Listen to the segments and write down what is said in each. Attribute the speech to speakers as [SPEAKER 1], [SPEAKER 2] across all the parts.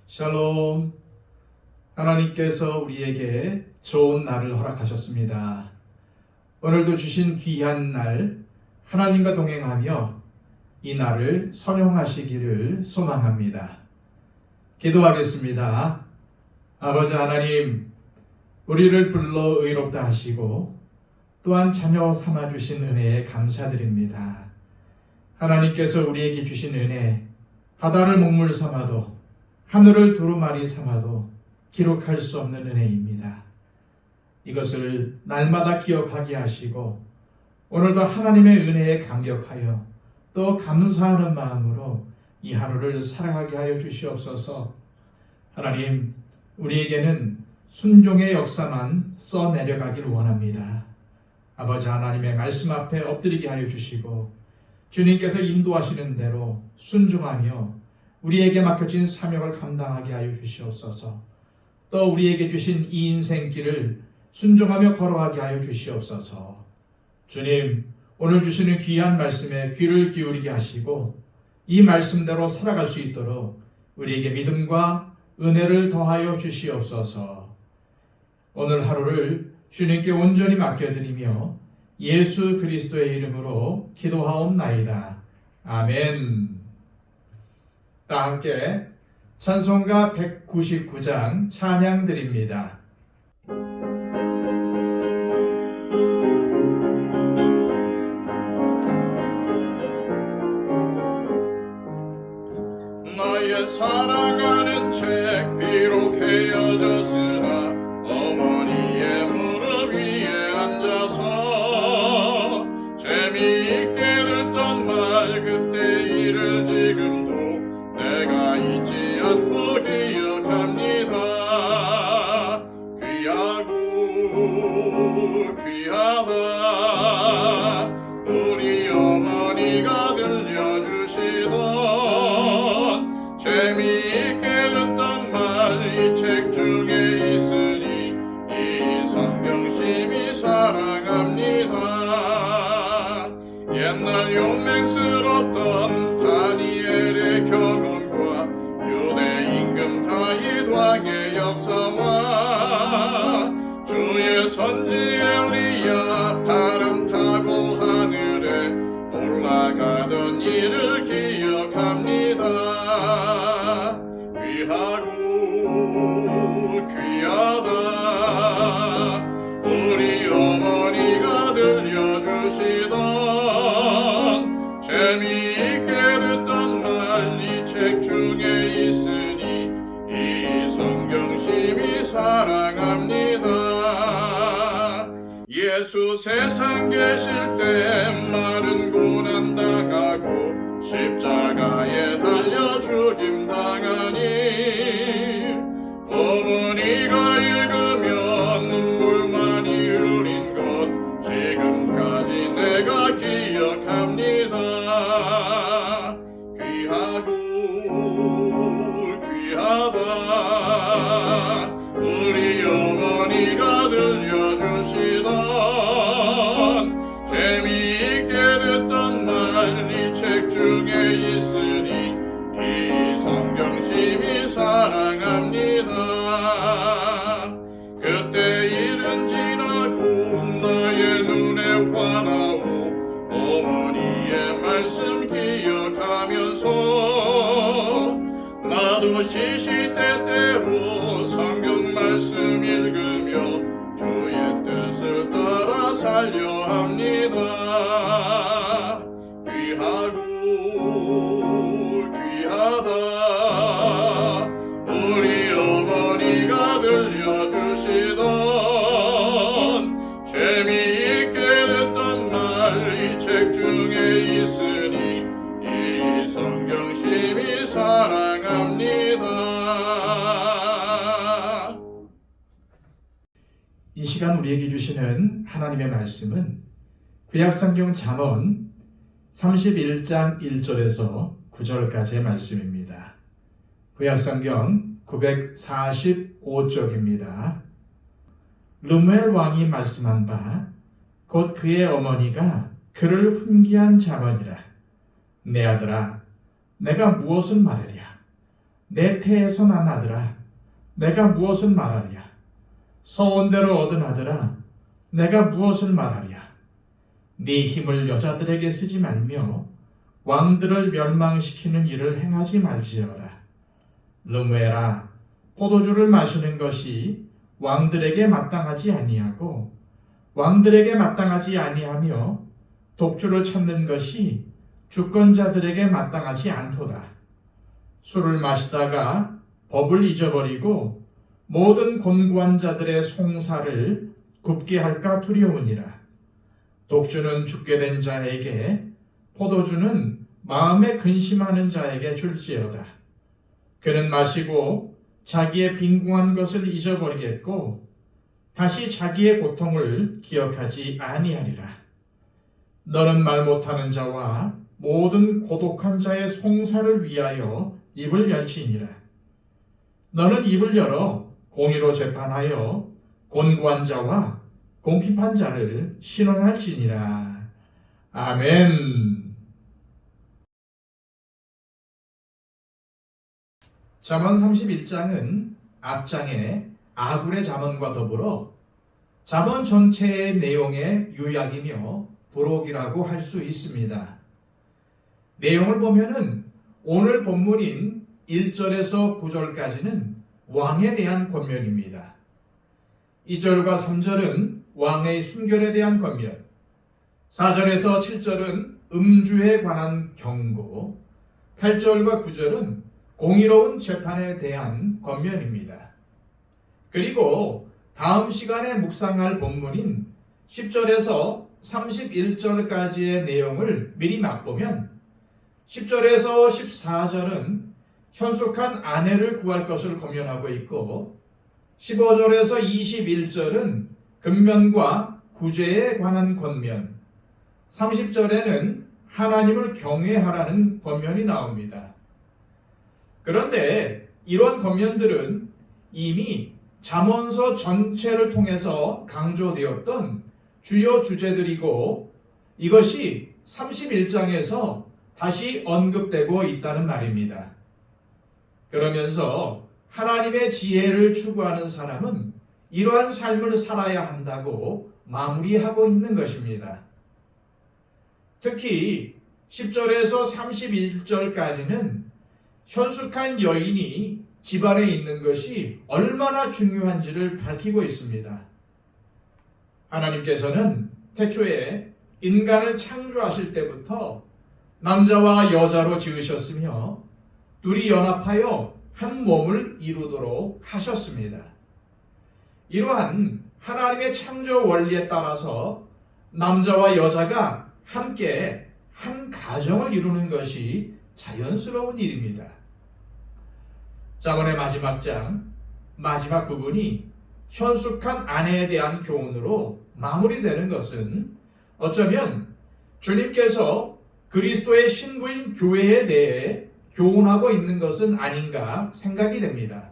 [SPEAKER 1] 샬롬. 하나님께서 우리에게 좋은 날을 허락하셨습니다. 오늘도 주신 귀한 날 하나님과 동행하며 이 날을 선용하시기를 소망합니다. 기도하겠습니다. 아버지 하나님, 우리를 불러 의롭다 하시고 또한 자녀 삼아주신 은혜에 감사드립니다. 하나님께서 우리에게 주신 은혜, 바다를 먹물 삼아도 하늘을 두루마리 삼아도 기록할 수 없는 은혜입니다. 이것을 날마다 기억하게 하시고 오늘도 하나님의 은혜에 감격하여 또 감사하는 마음으로 이 하루를 살아가게 하여 주시옵소서. 하나님, 우리에게는 순종의 역사만 써내려가길 원합니다. 아버지 하나님의 말씀 앞에 엎드리게 하여 주시고 주님께서 인도하시는 대로 순종하며 우리에게 맡겨진 사명을 감당하게 하여 주시옵소서. 또 우리에게 주신 이 인생길을 순종하며 걸어가게 하여 주시옵소서. 주님, 오늘 주시는 귀한 말씀에 귀를 기울이게 하시고 이 말씀대로 살아갈 수 있도록 우리에게 믿음과 은혜를 더하여 주시옵소서. 오늘 하루를 주님께 온전히 맡겨드리며 예수 그리스도의 이름으로 기도하옵나이다. 아멘. 다 함께 찬송가 199장 찬양 드립니다.
[SPEAKER 2] 나의 사랑하는 책 비록 헤어졌으나 어머니의 무릎 위에 앉아서 재미있게 듣던 말 그때 일을 지금도 내가 잊지 않고 기억합니다. 귀하고 귀하다 우리 어머니가 들려주시던 재미있게 듣던 말 이 책 중에 있으니 이 성경 심히 사랑합니다. 옛날 용맹스럽던 다니엘의 경험과 유대 임금 다윗 왕의 역사와 주의 선지 엘리야 바람 타고 하늘에 올라가던 일을 기억합니다. 귀하고 귀하다 우리 어머니가 들려주시던 재미있게 듣던 말 이 책 중에 있으니 이 성경 심히 사랑합니다. 예수 세상 계실 때 많은 고난 당하고 십자가에 달려 죽임 당하니 어머니가 읽으면 눈물 많이 흘린 것 지금까지 내가 기억합니다. 귀하고 귀하다 우리 어머니가 들려주시던 재미있게 듣던 말 이 책 중에 있으니 이 성경 심히 사랑합니다. 그때 일은 지나고 나의 눈에 환하오 어머니의 말씀 기억하면서 나도 시시때때로 성경 말씀 읽으며 주의 뜻을 따라 살려 합니다. 귀하고 귀하다 우리 어머니가 들려주시던 재미있게 듣던 말 이 책 중에 있으니 이 성경 심히 사랑합니다.
[SPEAKER 1] 이 시간 우리에게 주시는 하나님의 말씀은 구약성경 잠언 31장 1절에서 9절까지의 말씀입니다. 구약성경 945쪽입니다. 르무엘 왕이 말씀한 바 곧 그의 어머니가 그를 훈계한 잠언이라. 내 아들아, 내가 무엇을 말하랴? 내 태에서 난 아들아, 내가 무엇을 말하랴? 서원대로 얻은 아들아, 내가 무엇을 말하랴? 네 힘을 여자들에게 쓰지 말며 왕들을 멸망시키는 일을 행하지 말지어다. 르무엘아, 포도주를 마시는 것이 왕들에게 마땅하지 아니하고 왕들에게 마땅하지 아니하며 독주를 찾는 것이 주권자들에게 마땅하지 않도다. 술을 마시다가 법을 잊어버리고 모든 곤고한 자들의 송사를 굽게 할까 두려우니라. 독주는 죽게 된 자에게, 포도주는 마음에 근심하는 자에게 줄지어다. 그는 마시고 자기의 빈궁한 것을 잊어버리겠고 다시 자기의 고통을 기억하지 아니하리라. 너는 말 못하는 자와 모든 고독한 자의 송사를 위하여 입을 열지니라. 너는 입을 열어 공의로 재판하여 곤고한 자와 공핍한 자를 신원할지니라. 아멘. 잠언 31장은 앞장의 아굴의 잠언과 더불어 잠언 전체의 내용의 요약이며 부록이라고 할 수 있습니다. 내용을 보면은 오늘 본문인 1절에서 9절까지는 왕에 대한 권면입니다. 2절과 3절은 왕의 순결에 대한 권면, 4절에서 7절은 음주에 관한 경고, 8절과 9절은 공의로운 재판에 대한 권면입니다. 그리고 다음 시간에 묵상할 본문인 10절에서 31절까지의 내용을 미리 맛보면 10절에서 14절은 현숙한 아내를 구할 것을 권면하고 있고 15절에서 21절은 근면과 구제에 관한 권면, 30절에는 하나님을 경외하라는 권면이 나옵니다. 그런데 이러한 권면들은 이미 잠언서 전체를 통해서 강조되었던 주요 주제들이고 이것이 31장에서 다시 언급되고 있다는 말입니다. 그러면서 하나님의 지혜를 추구하는 사람은 이러한 삶을 살아야 한다고 마무리하고 있는 것입니다. 특히 10절에서 31절까지는 현숙한 여인이 집안에 있는 것이 얼마나 중요한지를 밝히고 있습니다. 하나님께서는 태초에 인간을 창조하실 때부터 남자와 여자로 지으셨으며 둘이 연합하여 한 몸을 이루도록 하셨습니다. 이러한 하나님의 창조 원리에 따라서 남자와 여자가 함께 한 가정을 이루는 것이 자연스러운 일입니다. 잠언의 마지막 장, 마지막 부분이 현숙한 아내에 대한 교훈으로 마무리되는 것은 어쩌면 주님께서 그리스도의 신부인 교회에 대해 교훈하고 있는 것은 아닌가 생각이 됩니다.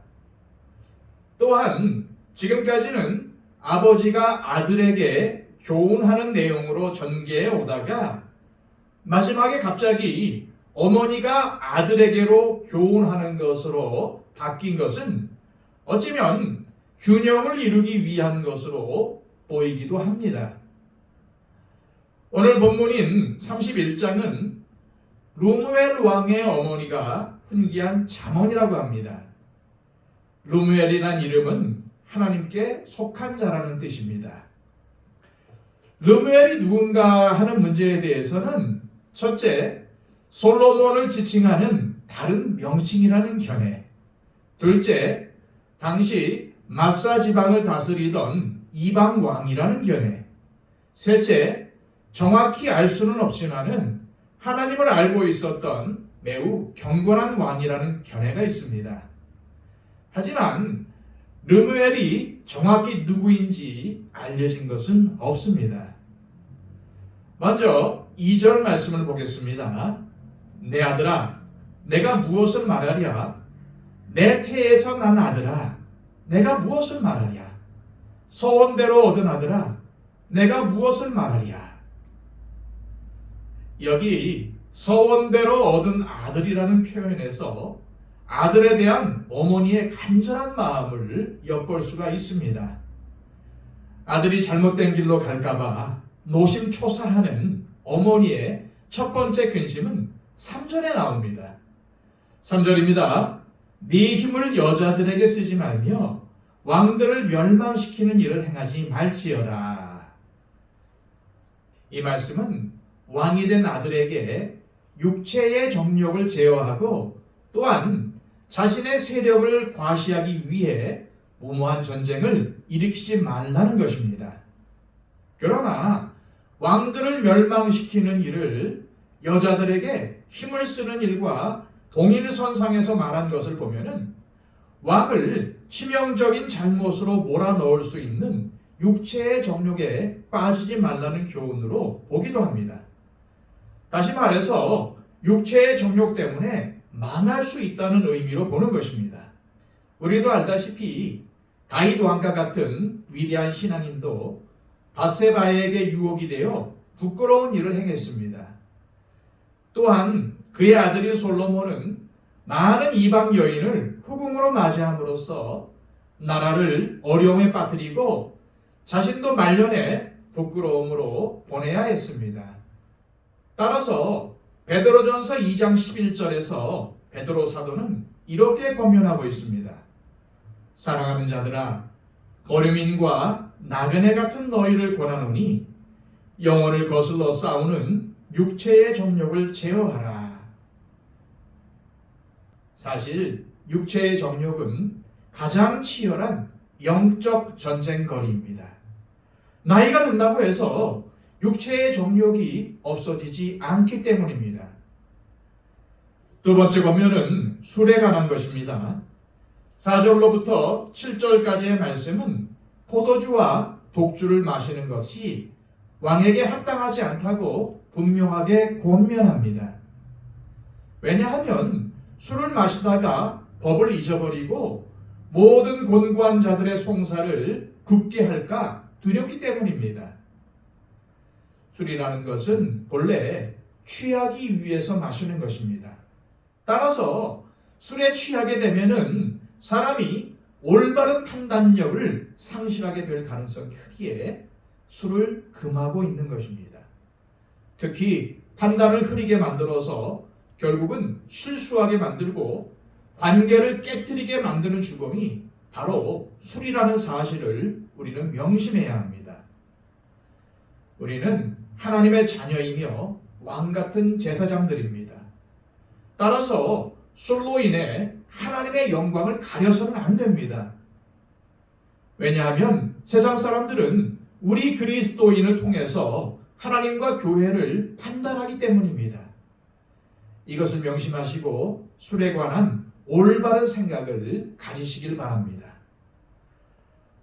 [SPEAKER 1] 또한 지금까지는 아버지가 아들에게 교훈하는 내용으로 전개해 오다가 마지막에 갑자기 어머니가 아들에게로 교훈하는 것으로 바뀐 것은 어쩌면 균형을 이루기 위한 것으로 보이기도 합니다. 오늘 본문인 31장은 르무엘 왕의 어머니가 훈기한 잠언이라고 합니다. 르무엘이란 이름은 하나님께 속한 자라는 뜻입니다. 르무엘이 누군가 하는 문제에 대해서는 첫째, 솔로몬을 지칭하는 다른 명칭이라는 견해, 둘째, 당시 마사 지방을 다스리던 이방 왕이라는 견해, 셋째, 정확히 알 수는 없지만은 하나님을 알고 있었던 매우 경건한 왕이라는 견해가 있습니다. 하지만 르무엘이 정확히 누구인지 알려진 것은 없습니다. 먼저 2절 말씀을 보겠습니다. 내 아들아, 내가 무엇을 말하랴? 내 태에서 난 아들아, 내가 무엇을 말하랴? 서원대로 얻은 아들아, 내가 무엇을 말하랴? 여기 서원대로 얻은 아들이라는 표현에서 아들에 대한 어머니의 간절한 마음을 엿볼 수가 있습니다. 아들이 잘못된 길로 갈까봐 노심초사하는 어머니의 첫 번째 근심은 3절에 나옵니다. 3절입니다. 네 힘을 여자들에게 쓰지 말며 왕들을 멸망시키는 일을 행하지 말지어다. 이 말씀은 왕이 된 아들에게 육체의 정욕을 제어하고 또한 자신의 세력을 과시하기 위해 무모한 전쟁을 일으키지 말라는 것입니다. 그러나 왕들을 멸망시키는 일을 여자들에게 힘을 쓰는 일과 동일선상에서 말한 것을 보면은 왕을 치명적인 잘못으로 몰아넣을 수 있는 육체의 정욕에 빠지지 말라는 교훈으로 보기도 합니다. 다시 말해서 육체의 정욕 때문에 망할 수 있다는 의미로 보는 것입니다. 우리도 알다시피 다윗 왕과 같은 위대한 신앙인도 밧세바에게 유혹이 되어 부끄러운 일을 행했습니다. 또한 그의 아들인 솔로몬은 많은 이방 여인을 후궁으로 맞이함으로써 나라를 어려움에 빠뜨리고 자신도 말년에 부끄러움으로 보내야 했습니다. 따라서 베드로전서 2장 11절에서 베드로 사도는 이렇게 권면하고 있습니다. 사랑하는 자들아, 거류민과 나그네 같은 너희를 권하노니 영혼을 거슬러 싸우는 육체의 정욕을 제어하라. 사실 육체의 정욕은 가장 치열한 영적 전쟁거리입니다. 나이가 든다고 해서 육체의 정욕이 없어지지 않기 때문입니다. 두 번째 권면은 술에 관한 것입니다. 4절로부터 7절까지의 말씀은 포도주와 독주를 마시는 것이 왕에게 합당하지 않다고 분명하게 권면합니다. 왜냐하면 술을 마시다가 법을 잊어버리고 모든 곤고한 자들의 송사를 굽게 할까 두렵기 때문입니다. 술이라는 것은 본래 취하기 위해서 마시는 것입니다. 따라서 술에 취하게 되면은 사람이 올바른 판단력을 상실하게 될 가능성이 크기에 술을 금하고 있는 것입니다. 특히 판단을 흐리게 만들어서 결국은 실수하게 만들고 관계를 깨트리게 만드는 주범이 바로 술이라는 사실을 우리는 명심해야 합니다. 우리는 하나님의 자녀이며 왕같은 제사장들입니다. 따라서 술로 인해 하나님의 영광을 가려서는 안 됩니다. 왜냐하면 세상 사람들은 우리 그리스도인을 통해서 하나님과 교회를 판단하기 때문입니다. 이것을 명심하시고 술에 관한 올바른 생각을 가지시길 바랍니다.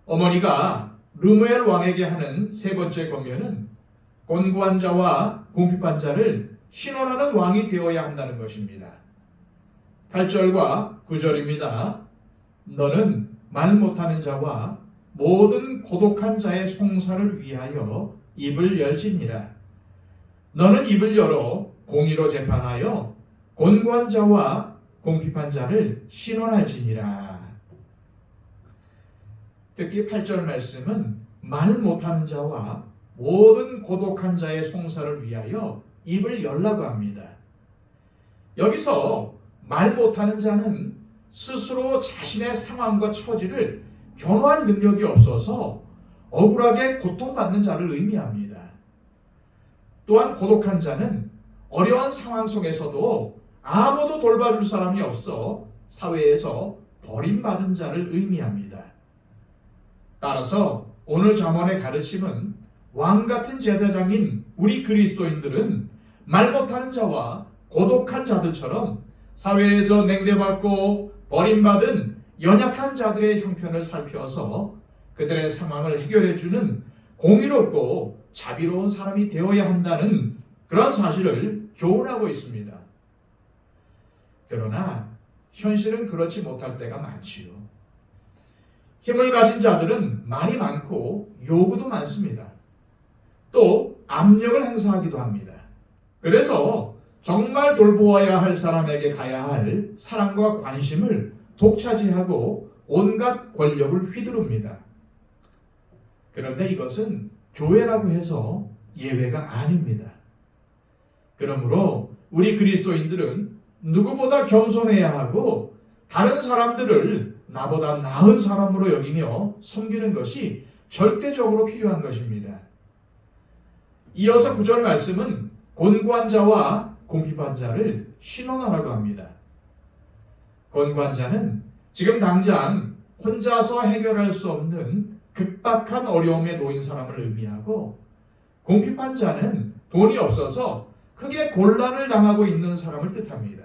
[SPEAKER 1] 어머니가 르무엘 왕에게 하는 세 번째 권면은 곤고한 자와 궁핍한 자를 신원하는 왕이 되어야 한다는 것입니다. 8절과 9절입니다. 너는 말 못하는 자와 모든 고독한 자의 송사를 위하여 입을 열지니라. 너는 입을 열어 공의로 재판하여 곤고한 자와 궁핍한 자를 신원할지니라. 특히 8절 말씀은 말 못하는 자와 모든 고독한 자의 송사를 위하여 입을 열라고 합니다. 여기서 말 못하는 자는 스스로 자신의 상황과 처지를 변화할 능력이 없어서 억울하게 고통받는 자를 의미합니다. 또한 고독한 자는 어려운 상황 속에서도 아무도 돌봐줄 사람이 없어 사회에서 버림받은 자를 의미합니다. 따라서 오늘 잠언의 가르침은 왕같은 제사장인 우리 그리스도인들은 말 못하는 자와 고독한 자들처럼 사회에서 냉대받고 버림받은 연약한 자들의 형편을 살펴서 그들의 상황을 해결해주는 공의롭고 자비로운 사람이 되어야 한다는 그런 사실을 교훈하고 있습니다. 그러나 현실은 그렇지 못할 때가 많지요. 힘을 가진 자들은 말이 많고 요구도 많습니다. 또 압력을 행사하기도 합니다. 그래서 정말 돌보아야 할 사람에게 가야 할 사랑과 관심을 독차지하고 온갖 권력을 휘두릅니다. 그런데 이것은 교회라고 해서 예외가 아닙니다. 그러므로 우리 그리스도인들은 누구보다 겸손해야 하고 다른 사람들을 나보다 나은 사람으로 여기며 섬기는 것이 절대적으로 필요한 것입니다. 이어서 9절 말씀은 곤고한 자와 궁핍한 자를 신원하라고 합니다. 곤고한 자는 지금 당장 혼자서 해결할 수 없는 급박한 어려움에 놓인 사람을 의미하고, 궁핍한 자는 돈이 없어서 크게 곤란을 당하고 있는 사람을 뜻합니다.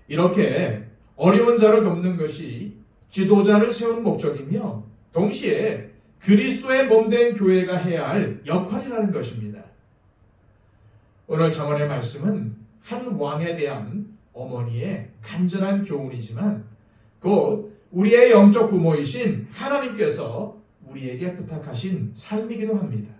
[SPEAKER 1] 이렇게 어려운 자를 돕는 것이 지도자를 세운 목적이며 동시에 그리스도의 몸된 교회가 해야 할 역할이라는 것입니다. 오늘 잠언의 말씀은 한 왕에 대한 어머니의 간절한 교훈이지만 곧 우리의 영적 부모이신 하나님께서 우리에게 부탁하신 삶이기도 합니다.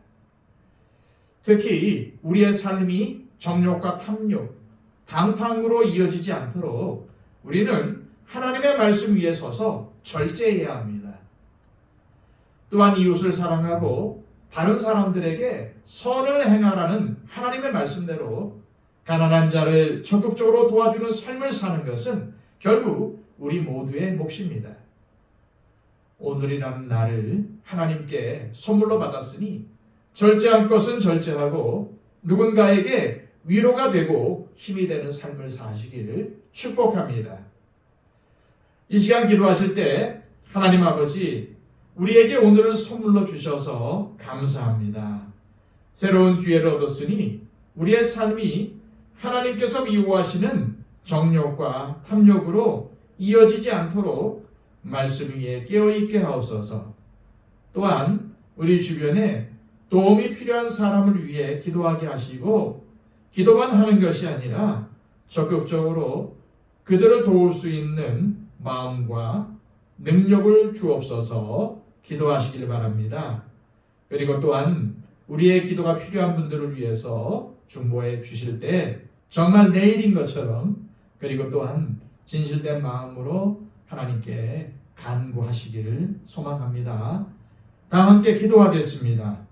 [SPEAKER 1] 특히 우리의 삶이 정욕과 탐욕, 방탕으로 이어지지 않도록 우리는 하나님의 말씀 위에 서서 절제해야 합니다. 또한 이웃을 사랑하고 다른 사람들에게 선을 행하라는 하나님의 말씀대로 가난한 자를 적극적으로 도와주는 삶을 사는 것은 결국 우리 모두의 몫입니다. 오늘이라는 날을 하나님께 선물로 받았으니 절제할 것은 절제하고 누군가에게 위로가 되고 힘이 되는 삶을 사시기를 축복합니다. 이 시간 기도하실 때 하나님 아버지, 우리에게 오늘을 선물로 주셔서 감사합니다. 새로운 기회를 얻었으니 우리의 삶이 하나님께서 미워하시는 정욕과 탐욕으로 이어지지 않도록 말씀 위에 깨어있게 하옵소서. 또한 우리 주변에 도움이 필요한 사람을 위해 기도하게 하시고 기도만 하는 것이 아니라 적극적으로 그들을 도울 수 있는 마음과 능력을 주옵소서. 기도하시길 바랍니다. 그리고 또한 우리의 기도가 필요한 분들을 위해서 중보해 주실 때 정말 내일인 것처럼, 그리고 또한 진실된 마음으로 하나님께 간구하시기를 소망합니다. 다 함께 기도하겠습니다.